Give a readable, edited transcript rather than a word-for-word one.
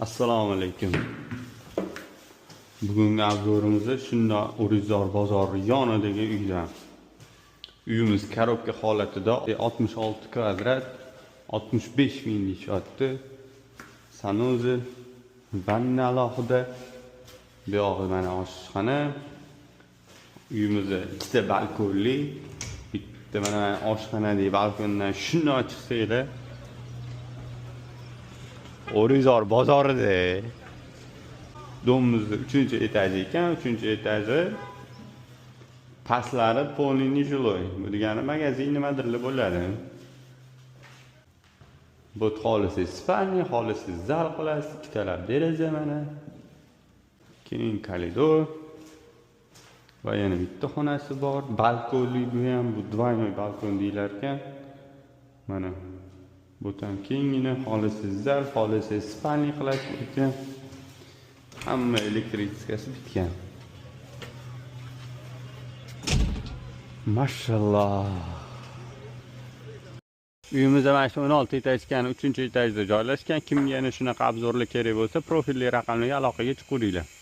Assalomu alaykum. Bugungi obzorimizda shunda O'rizor bozori yonidagi uydan. Uyimiz korobka holatida 66 kvadrat, 65 ming deyishyapti. Sanuzel, vanna alohida. Bu yog'i mana oshxona. Uyimizda ikkita balkonli, bitta mana oshxonadagi balkondan shunday chiqsanglar O'rizor bozorida domimizda 3-etaj ekan, 3-etaji pastlari polni жилой. Bu degani magazin nimadirlar bo'ladi. Bu xolisi spalni, xolisi zal qilasiz, ikkitalab deraza mana. Keyin koridor va yana bitta xonasi bor. Balkonli bu ham, bu двойной balkon deyilar ekan. Mana bu ham kengina xolisi zal, xolisi spalni qilasiz ekan. Hamma elektrikasi bitgan. Mashallah. Uyimizda mana shu 16 etaj ekan, 3-etajda joylashgan. Kimga yana shunaqa obzorlar kerak bo'lsa, profilli raqamlarga aloqaga chiqinglar.